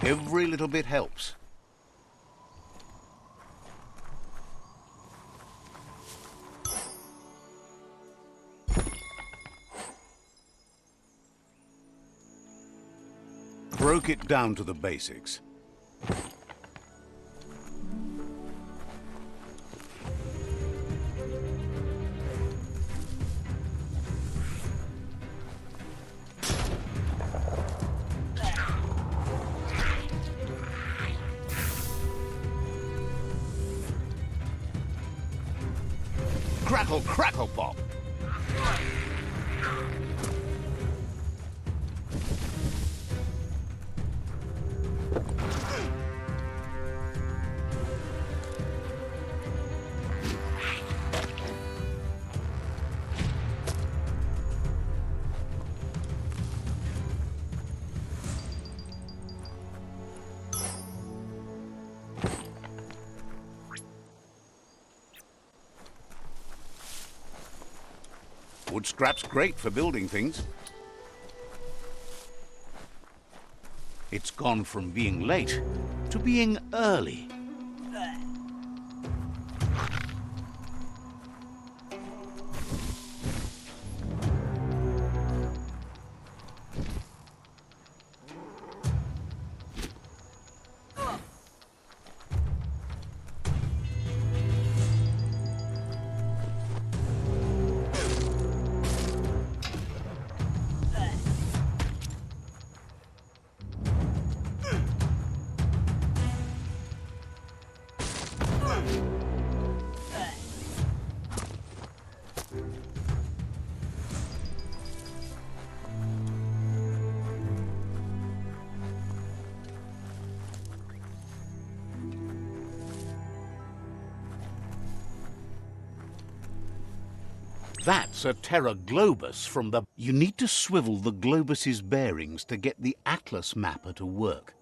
Every little bit helps. Broke it down to the basics. Crackle, crackle, pop. Wood scrap's great for building things. It's gone from being late to being early. That's a Terra Globus from the... You need to swivel the Globus's bearings to get the Atlas mapper to work.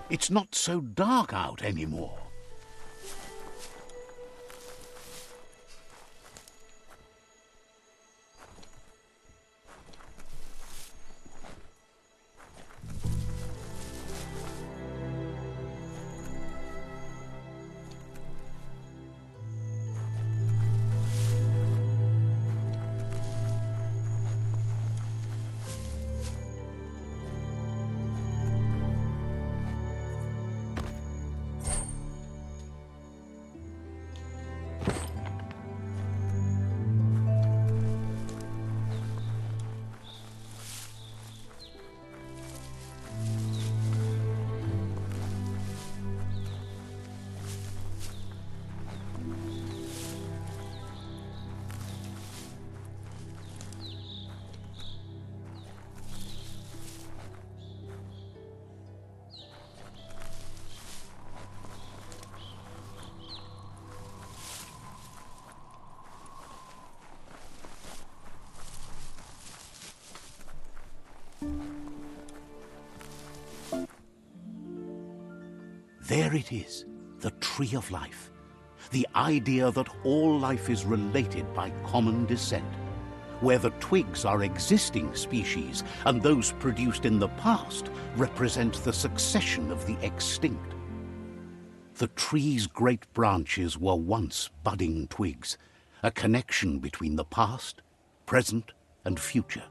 It's not so dark out anymore. There it is, the tree of life. The idea that all life is related by common descent, where the twigs are existing species and those produced in the past represent the succession of the extinct. The tree's great branches were once budding twigs, a connection between the past, present, and future.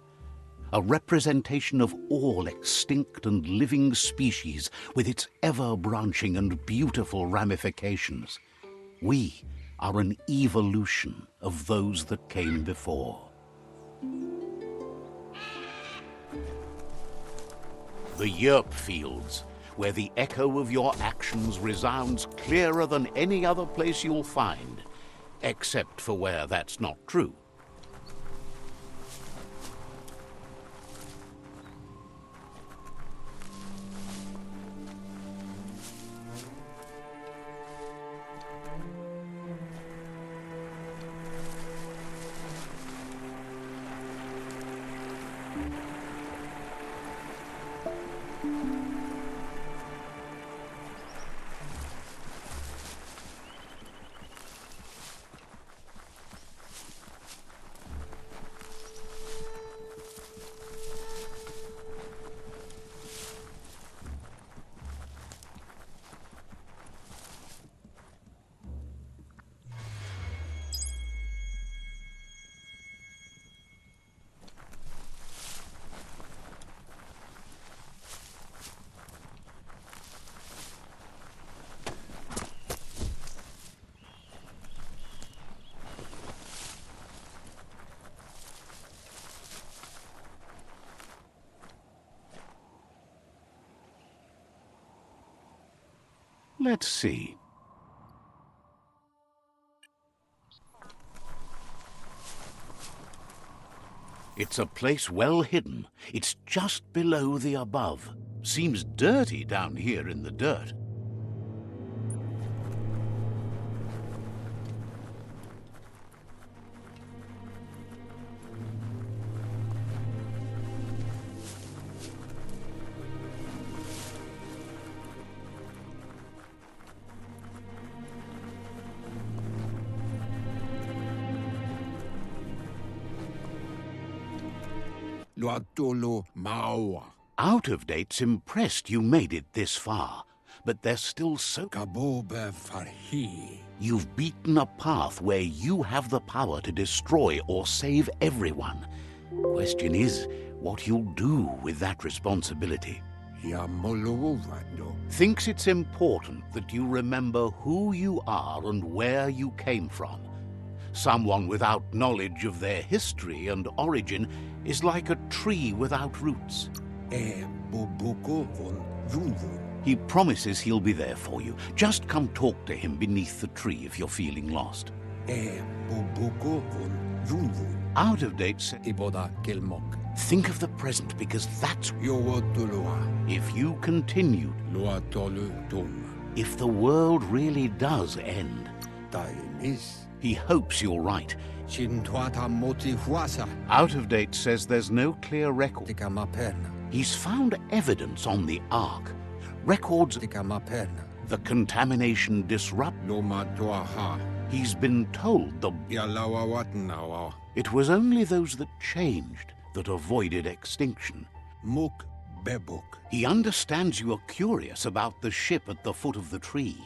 A representation of all extinct and living species with its ever-branching and beautiful ramifications. We are an evolution of those that came before. The yerp fields, where the echo of your actions resounds clearer than any other place you'll find, except for where that's not true. Let's see. It's a place well hidden. It's just below the above. Seems dirty down here in the dirt. Out of Date's impressed you made it this far, but there's still so... You've beaten a path where you have the power to destroy or save everyone. Question is, what you'll do with that responsibility. Thinks it's important that you remember who you are and where you came from. Someone without knowledge of their history and origin is like a tree without roots. He promises he'll be there for you. Just come talk to him beneath the tree if you're feeling lost. Out of Date said, think of the present, because that's... If you continued, if the world really does end, he hopes you're right. Out of Date says there's no clear record. He's found evidence on the Ark. Records the contamination disrupt. He's been told it was only those that changed that avoided extinction. He understands you are curious about the ship at the foot of the tree.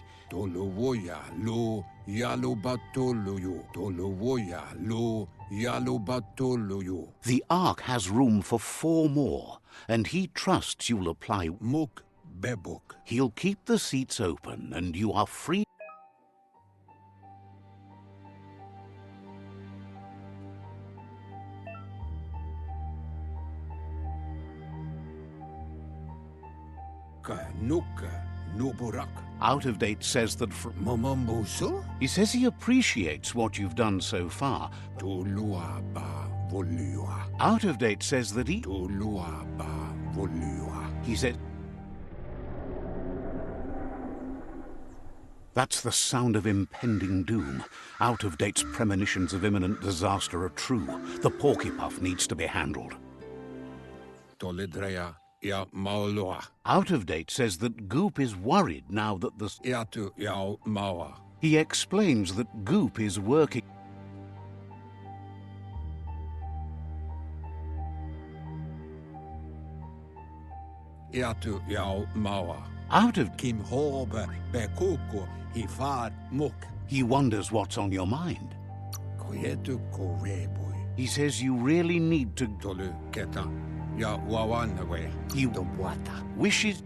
The Ark has room for 4 more, and he trusts you'll apply. He'll keep the seats open, and you are free. Out of Date says that he says he appreciates what you've done so far. Out of Date says that he said... That's the sound of impending doom. Out of Date's premonitions of imminent disaster are true. The Porcupine needs to be handled. Out of Date says that Goop is worried now that the... He explains that Goop is working... Out of... He wonders what's on your mind. Kuyetu koreboi. He says you really need to... Tolu keta. Ya wawanawe. You The wata. wishes...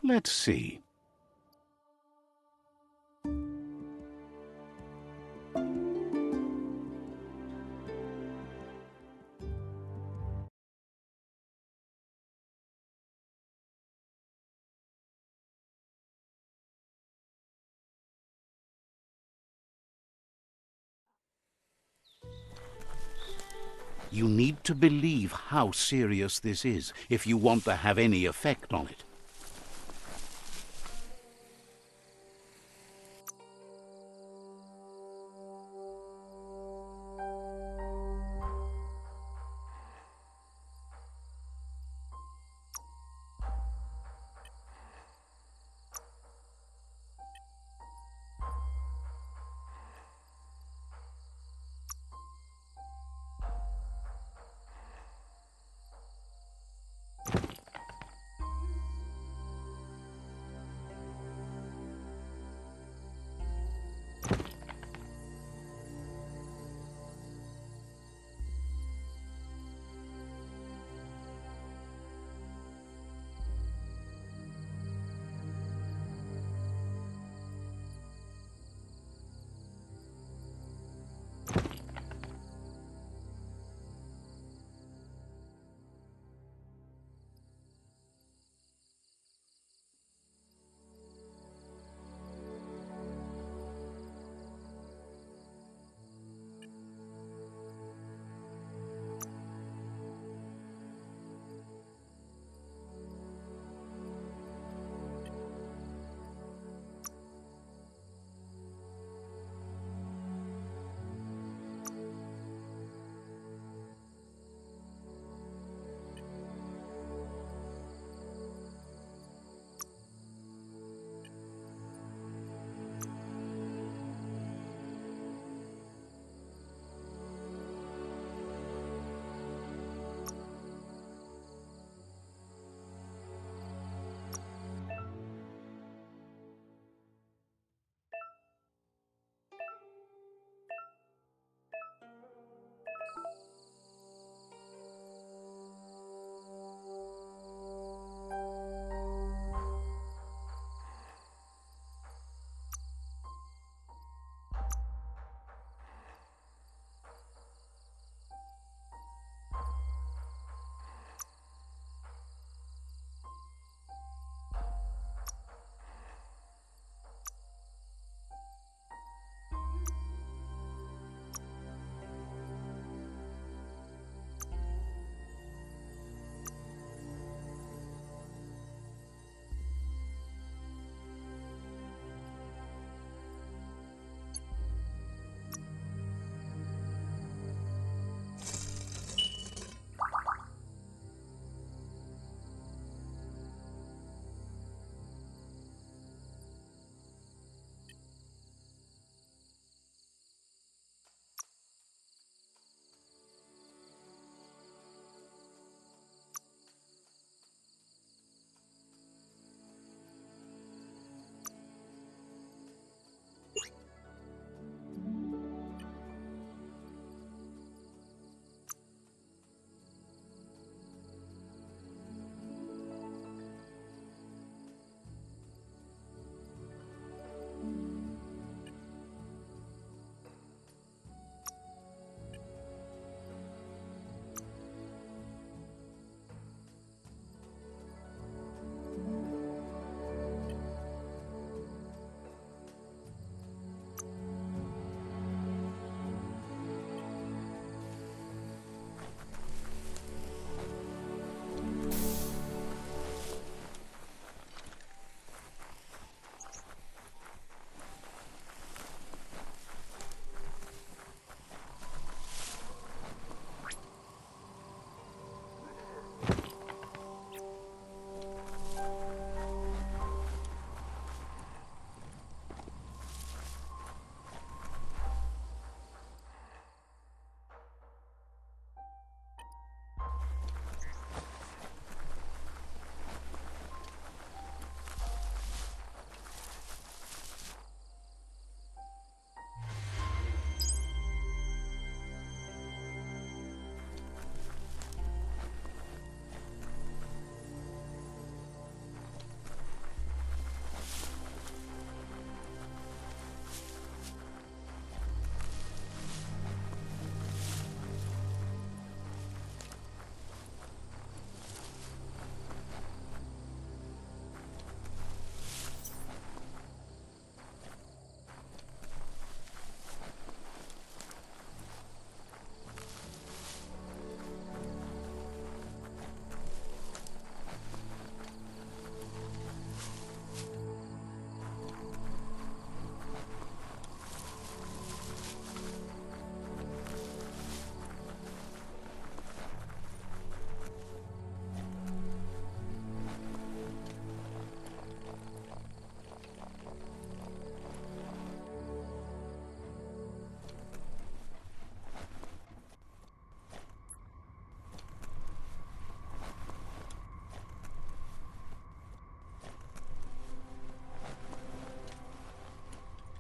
Let's see. You need to believe how serious this is if you want to have any effect on it.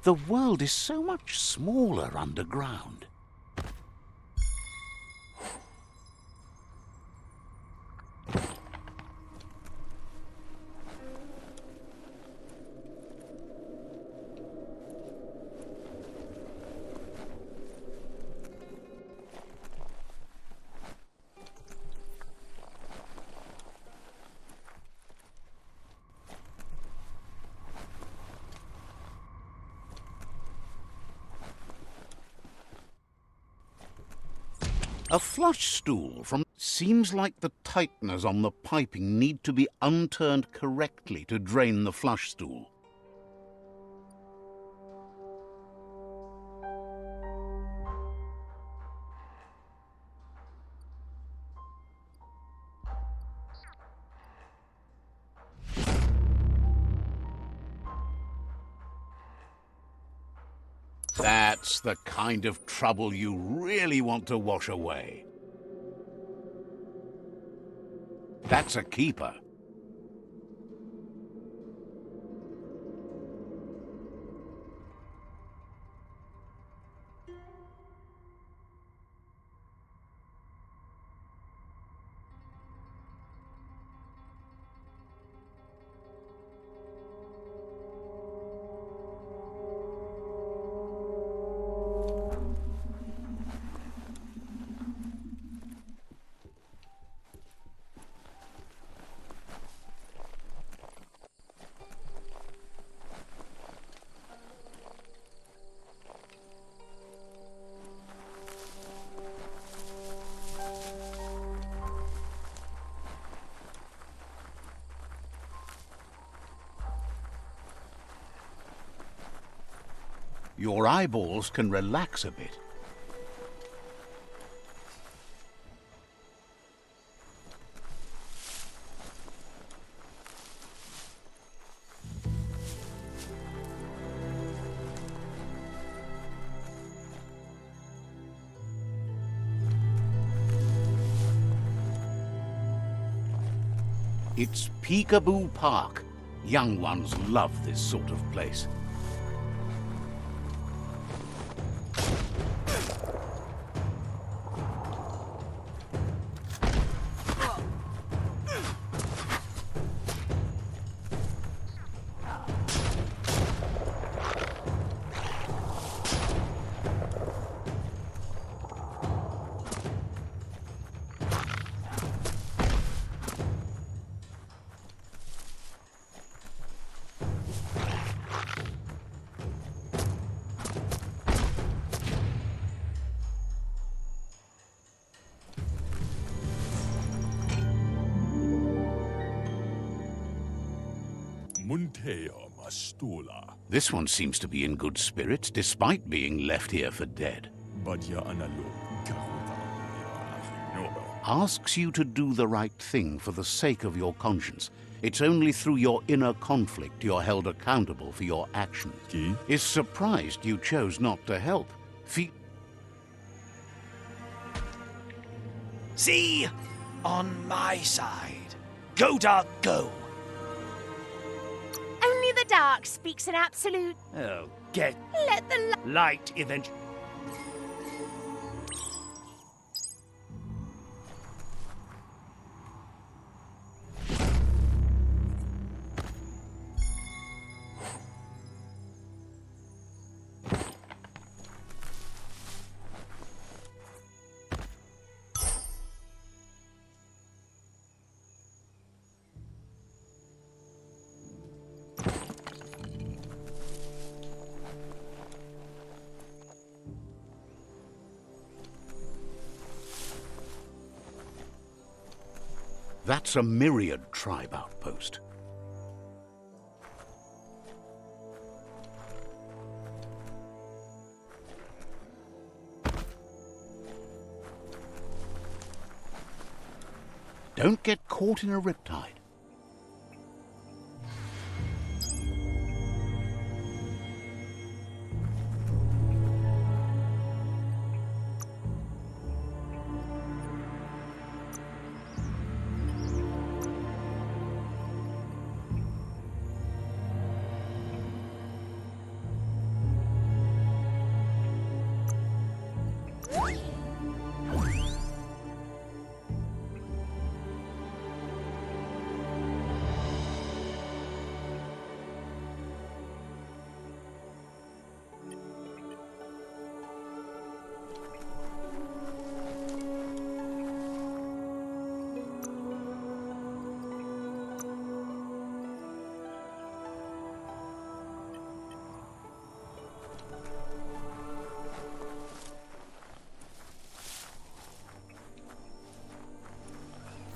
The world is so much smaller underground. A flush stool from... Seems like the tighteners on the piping need to be unturned correctly to drain the flush stool. That's the kind of trouble you really want to wash away. That's a keeper. Your eyeballs can relax a bit. It's Peekaboo Park. Young ones love this sort of place. This one seems to be in good spirits, despite being left here for dead. Asks you to do the right thing for the sake of your conscience. It's only through your inner conflict you're held accountable for your actions. Is surprised you chose not to help. See? On my side. Go, dark, go! Only the dark speaks in absolute. Oh, get... Let the light event... That's a Myriad tribe outpost. Don't get caught in a riptide.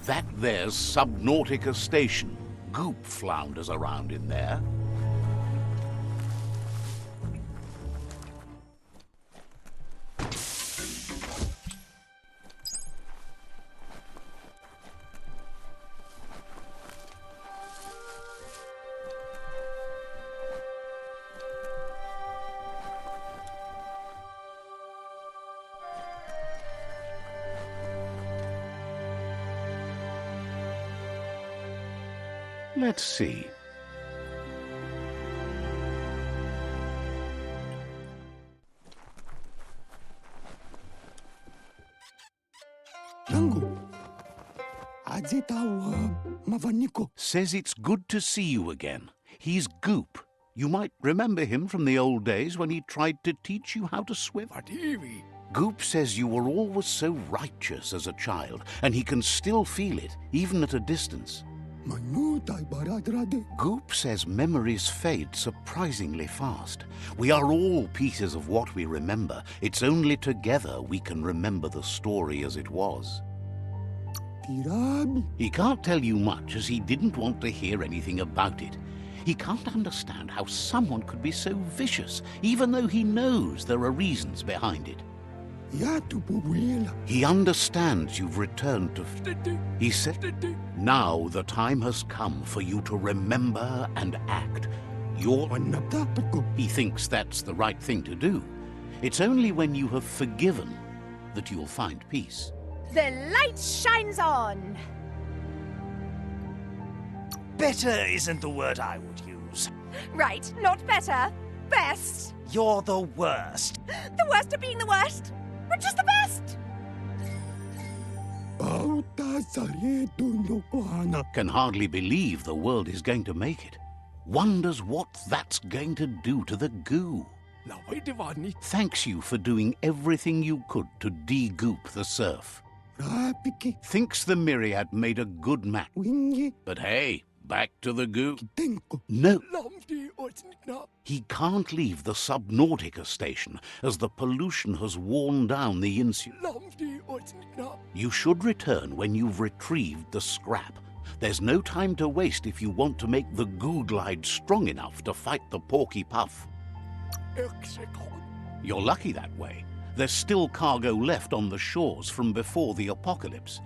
That there's Subnautica Station. Goop flounders around in there. Let's see. Langu. Adze tau mavaniko. Says it's good to see you again. He's Goop. You might remember him from the old days when he tried to teach you how to swim. Vadivi. Goop says you were always so righteous as a child, and he can still feel it, even at a distance. Manutai baradrade. Goop says memories fade surprisingly fast. We are all pieces of what we remember. It's only together we can remember the story as it was. Tirami. He can't tell you much as he didn't want to hear anything about it. He can't understand how someone could be so vicious, even though he knows there are reasons behind it. Yatu bubuela. He understands you've returned to... He said, now the time has come for you to remember and act. You're... He thinks that's the right thing to do. It's only when you have forgiven that you'll find peace. The light shines on. Better isn't the word I would use. Right, not better. Best. You're the worst. The worst of being the worst. We're just the best. Can hardly believe the world is going to make it. Wonders what that's going to do to the goo. Thanks you for doing everything you could to de-goop the surf. Thinks the Myriad made a good match. But hey, back to the goo. No. He can't leave the Subnautica Station as the pollution has worn down the insular. You should return when you've retrieved the scrap. There's no time to waste if you want to make the goo glide strong enough to fight the Porky Puff. You're lucky that way. There's still cargo left on the shores from before the apocalypse.